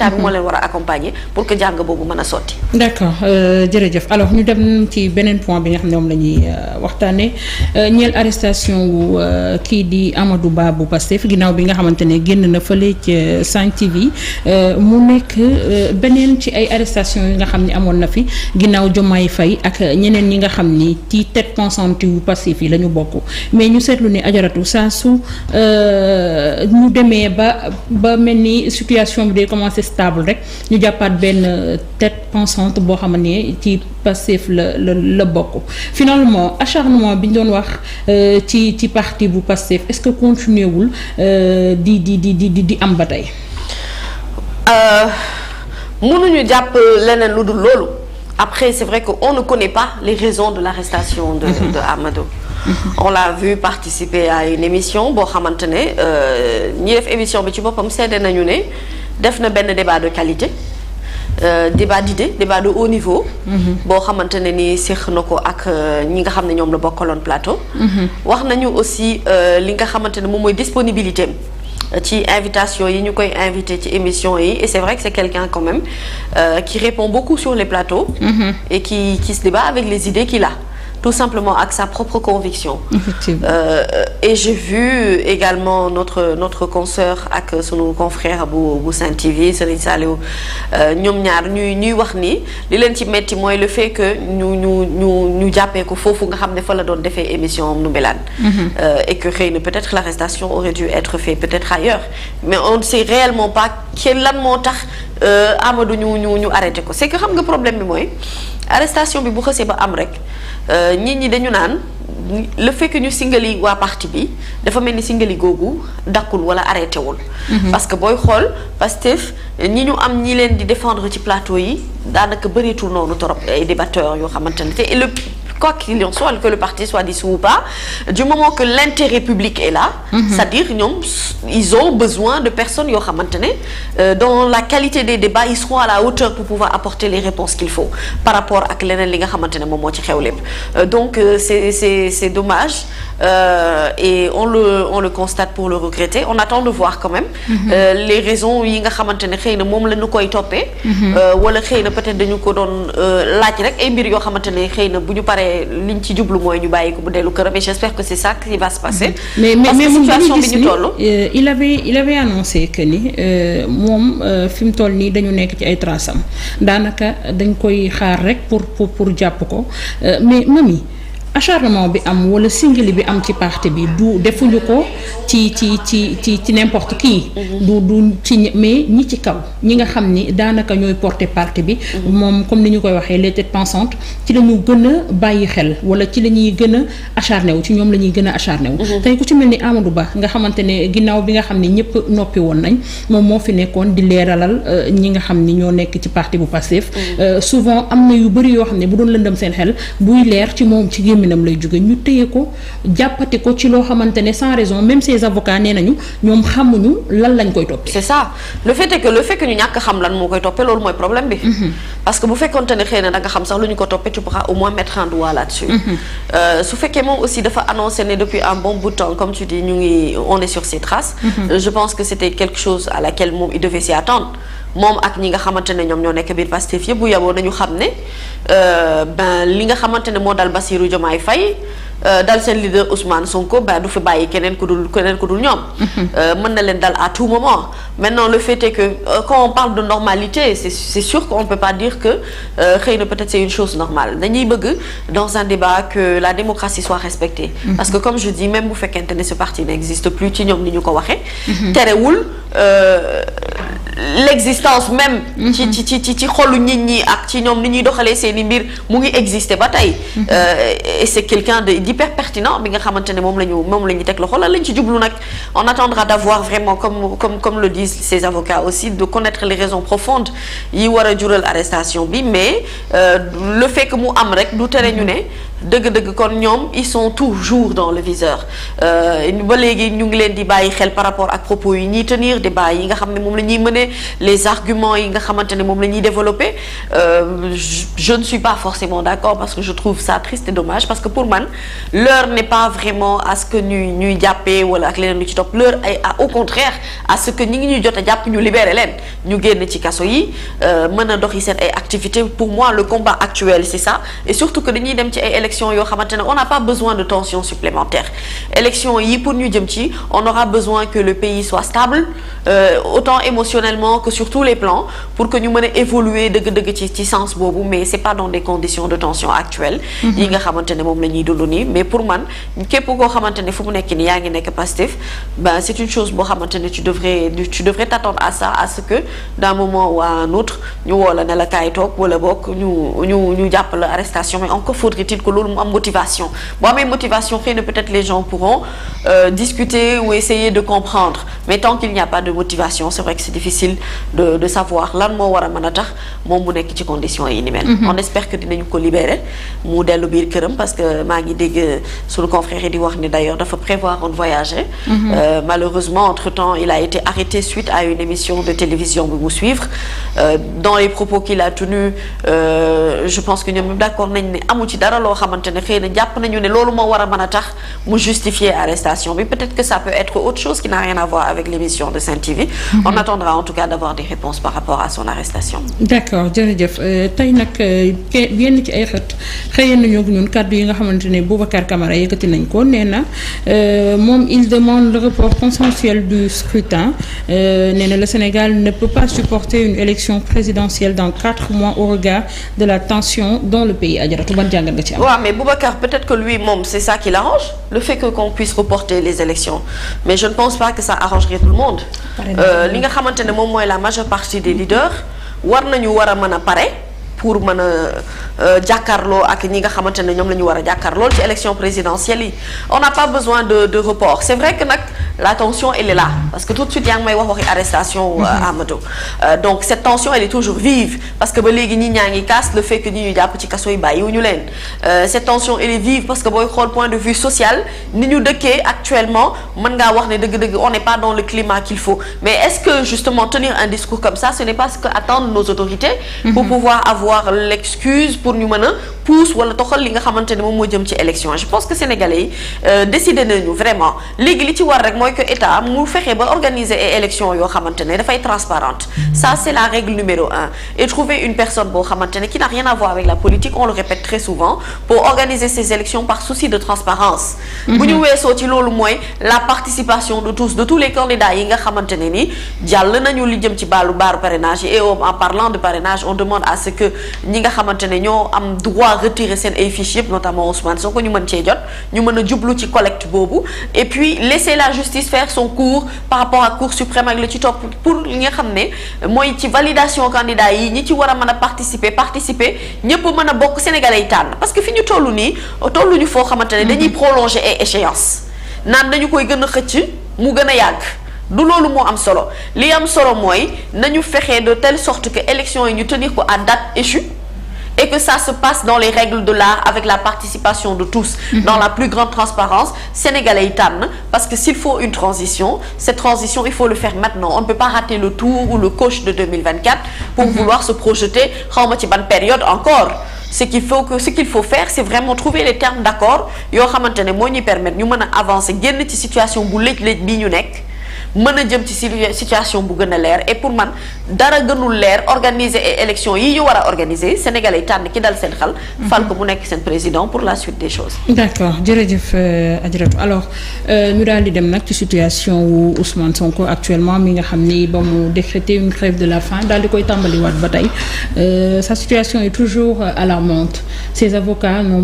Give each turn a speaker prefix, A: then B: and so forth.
A: état bi moo leen war a accompagner pour que jàng boobu mën a sotti.
B: d'accord jërëjëf alors ñu dem ci beneen point bi nga xam ne moom la ñuy waxtaanee ñeel arrestation wu kii di Amadou Ba bu Pastef ginnaaw bi nga xamante ne génn na fële ci Sen TV mu nekk beneen ci ay arrestation yi nga xam ne amoon na fi ginnaaw Diomaye Faye ak ñeneen ñi nga xam ni ci tête pensante yu Pastef yi la ñu bokk mais ñu seetlu ni ajaratu saa su ñu demee ba mel ni situation bi day commencer stable rek ñu jàppaat benn tête pensante boo xam ne ci Pastef la bokk finalement acharnement bi ñu doon wax ci parti bu Pastef est-ce que continuer wul di am ba tey.
A: mënuñu jàpp leneen lu dul loolu après c'est vrai que on ne connaît pas les raisons de l'arrestation de Amadou. On l'a vu participer à une émission boo xamante ne ñi def émission bi ci boppam seede nañu ne def na benn débat de qualité. Débat d'idées débat de haut niveau. boo xamante ne ni séq na ko ak ñi nga xam ne ñoom la bokkaloon plateau. wax nañu aussi li nga xamante ne moom mooy disponibilité ci invitation yi ñu koy invité ci émission yi et c'est vrai que c'est quelqu'un quand même qui répond beaucoup sur les plateaux. Et qui se débat avec les idées qu'il a. Tout simplement avec sa propre conviction. Effectivement. Et j'ai vu également notre consoeur ak sunu confrère bu Sen TV Serigne Saliou ñoom ñaar ñuy wax ni li leen ci metti mooy le fait que ñu jàppee ko foofu nga xam ne fa la doon defee émission am Ndoumbelane. Et que xëy na peut-être l'arrestation aurait dû être faite peut-être ailleurs mais on ne sait réellement pas lan moo tax Amadou ñu arrêté ko c'est que xam nga problème bi mooy arrestation bi bu xësee ba am rek. nit ñi dañu naan le fait que ñu singali waa parti bi dafa mel ni singali googu dakkul wala arrêté wul. parce que booy xool Pastef ñi ñu am ñi leen di défendre ci plateau yi daanaka bëreetul noonu torop ay débatteurs yoo xamante ne te le quoi qu'il en soit que le parti soit dissous ou pas du moment que l'intérêt public est là. c'est-à-dire ñoom ils ont besoin de personnes yoo xamante ne dans la qualité des débats ils seront à la hauteur pour pouvoir apporter les réponses qu'il faut par rapport ak leneen li nga xamante ne moom moo ci xew lépp donc c'est dommage et on le constate pour le regretter on attend de voir quand même les raisons yi nga xamante ne xëy na moom la ñu koy toppee wala xëy na peut-être dañu ko doon laaj rek ay mbir yoo xamante ne xëy na bu ñu paree liñ ci jublu mooy ñu bàyyi ko bu dellu këram et j'espère que c'est ça qui va se passer. mais situation bi ñu toll
B: il avait annoncé que ni moom fi mu toll nii dañu nekk ci ay traces am daanaka dañ koy xaar rek pour jàpp ko mais mami acharnement bi am wala singali bi am ci parti bi du defuñu ko ci n'importe qui. du ci mais ñi ci kaw ñi nga xam ni daanaka ñooy porter parti bi. moom comme ni ñu koy waxee les têtes pensantes ci la ñu gën a bàyyi xel wala ci la ñuy gën a acharné wu ci ñoom la ñuy gën a acharné wu. tey ku ci mel ni Amadou Ba nga xamante ne ginnaaw bi nga xam ne ñëpp noppi woon nañ moom moo fi nekkoon di leeralal ñi nga xam ni ñoo nekk ci parti bu Pastef. souvent am na yu bëri yoo xam ne bu doon lëndëm seen xel buy leer ci moom ci gémminam lay jóge ñu téye ko jàppate ko ci loo xamante ne sans raison même ces avocats nee nañu ñoom xamuñu lan lañ koy toppee.
A: c'est ça le fait que ñu ñàkk xam lan moo koy toppee loolu mooy problème bi. parce que bu fekkonte ne xëy na da nga xam sax lu ñu ko toppee tu pourras au moins mettre un doigt là-dessus. su fekkee moom aussi dafa annoncé ne depuis un bon bout de temps comme tu dis on est sur ses traces. Je pense que c'était quelque chose à laquelle moom il devait s'y attendre. moom ak ñi nga xamante ne ñoom ñoo nekk biir Pastef yëpp bu yaboo nañu xam ne li nga xamante ne moo dal Bassirou Diomaye Faye dal seen leader Ousmane Sonko du fi bàyyi keneen ku dul ñoom. mën na leen dal à tout moment maintenant le fait est que quand on parle de normalité c'est sûr qu'on peut pas dire que xëy na peut-être c'est une chose normale dañuy bëgg dans un débat que la démocratie soit respectée. parce que comme je dis même bu fekkente ne ce parti n'existe plus ci ñoom ni ñu ko waxee. terewul l'existence même. ci xolu nit ñi ak ci ñoom ni ñuy doxalee seeni mbir mu ngi exister ba tey. et c'est quelqu'un d'hyper pertinent bi nga xamante ne moom la ñu teg loxo lan lañ ci jublu nag on attendra d'avoir vraiment comme le disent ces avocats aussi de connaître les raisons profondes yi war a jural arrestation bi mais le fait que mu am rek du tere ñu ne dëgg-dëgg kon ñoom ils sont toujours dans le viseur ba léegi ñu ngi leen di bàyyi xel par rapport ak propos yi ñuy tenir débat yi nga xam ne moom la ñuy mener les arguments yi nga xamante ne moom la ñuy développer je ne suis pas forcément d'accord parce que je trouve ça triste et dommage parce que pour man l'heure n'est pas vraiment à ce que ñuy jàppee wala ak leneen lu ci topp l'heure ay au contraire à ce que ñi ngi ñuy jot a jàpp ñu libérer leen ñu génn ci kaso yi mën a doxi seen ay activités pour moi le combat actuel c'est ça et surtout que dañuy dem ci ay élections yoo xamante ne on n'a pas besoin de tension supplémentaire élections yi pour ñu jëm ci on aura besoin que le pays soit stable autant émotionnellement que sur tous les plans pour que ñu mën a évoluer dëgg-dëgg ci sens boobu mais c'est pas dans des conditions de tension actuelles yi nga xamante ne moom la ñuy dund nii mais pour man képp koo xamante ne fu mu nekk nii yaa ngi nekk Pastef ben c'est une chose boo xamante ne tu devrais t'attendre à ça à ce que d'un moment ou à un autre ñu woo la ne la kaay toog wala bokk ñu jàpp la arrestation mais encore faudrait-il que loolu mu am motivation boo amee motivation xëy na peut-être les gens pourront discuter ou essayer de comprendre mais tant qu'il n'y a pas de motivation c'est vrai que c'est difficile de savoir lan moo war a mën a tax moom mu nekk ci conditions yi ni mel on espère que dinañu ko libérer mu dellu biir këram parce que maa ngi dégg sunu confrère yi di wax ni d'ailleurs dafa prévoir de voyager malheureusement entre-temps il a été arrêté suite à une émission de télévision bi mu suivre dans les propos qu'il a tenus je pense que ñoom d'accord nañ ne amu ci dara loo xamante ne xëy na jàpp nañu ne loolu moo war a mën a tax mu justifier arrestation bi peut-être que ça peut être autre chose qui n'a rien à voir avec l'émission de Sen TV on attendra en tout cas d'avoir des réponses par rapport à son arrestation.
B: D'accord jërëjëf tey nag yenn ci ay xët xëy nañu ñun kàddu yi nga xamante ne Boubacar Camara yëkkati nañ ko nee na moom il demande le report consensuel du scrutin nee na le Sénégal ne peut pas supporter une élection présidentielle dans 4 mois au regard de la tension dans le pays. Adjaratou ban jàngat nga ci am.
A: waaw mais Boubacar peut-être que lui moom c'est ça qui l'arrange le fait que qu'on puisse reporter les élections mais je ne pense pas que ça arrangerait tout le monde. li nga xamante ne moom mooy la majeure partie des leaders war nañu war a mën a pare pour mën a jàkkaarloo ak ñi nga xamante ne ñoom la ñu war a jàkkaarloo ci élection présidentielle yi on n'a pas besoin de report c'est vrai que nag la tension elle est là parce que tout de suite yaa ngi may waxi arrestation Amadou donc cette tension elle est toujours vive parce que ba léegi ñi ñaa ngi casse le fait que ñi ñu jàpp ci kaso yi bàyyiwuñu leen cette tension elle est vive parce que booy xool point de vue social ni ñu dëkkee actuellement mën ngaa wax ne dëgg-dëgg on n'est pas dans le climat qu'il faut mais est-ce que justement tenir un discours comme ça ce n'est pas ce que attendent nos autorités pour pouvoir avoir l'excuse pour ñu mën a pousse wala toxal li nga xamante ne moom moo jëm ci élection je pense que sénégalais yi décidé nañu vraiment léegi li ci war rek mooy que état mu fexe ba organiser ay élections yoo xamante ne dafay transparente ça c'est la règle numéro 1 et trouver une personne boo xamante ne qui n'a rien à voir avec la politique on le répète très souvent pour organiser ces élections par souci de transparence bu ñu weesoo ci loolu mooy la participation de tous les candidats yi nga xamante ne ni jàll nañu li jëm ci baaru parrainage et en parlant de parrainage on demande à ce que ñi nga xamante ne ñoo am droit retirer seen ay fiches yëpp notamment Ousmane Sonko ñu mën cee jot ñu mën a jublu ci collecte boobu et puis laisser la justice faire son cours par rapport à Cour suprême ak la ci topp pour li nga xam ne mooy ci validation candidat yi ñi ci war a mën a participer ñëpp mën a bokk sénégalais yi tànn parce que fi ñu tollu nii tolluñu foo xamante ne dañuy prolonger ay échéances naan dañu koy gën a xëcc mu gën a yàgg du loolu moo am solo li am solo mooy nañu fexe de telle sorte que élection yi ñu tenir ko à date échue et que ça se passe dans les règles de l'art avec la participation de tous dans la plus grande transparence sénégalais yi tànn parce que s'il faut une transition cette transition il faut le faire maintenant on ne peut pas rater le tour ou le coche de 2024 pour vouloir se projeter xawma ci ban période encore ce qu'il faut faire c'est vraiment trouver les termes d'accord yoo xamante ne moo ñuy permettre ñu mën a avancer génn ci situation bu lëj-lëj bii ñu nekk mën a jëm ci situation bu gën a leer et pour man dara gënul leer organiser ay élections yi ñu war a organiser Sénégalais yi tànn ki dal seen xel. fal ko mu nekk seen président pour la suite des choses.
B: d'accord jërëjëf Adjaratou alors ñu daal di dem nag ci situation wu Ousmane Sonko actuellement mi nga xam ni ba mu décréter une grève de la faim daal di koy tàmbaliwaat ba tey sa situation est toujours alarmante ses avocats n'ont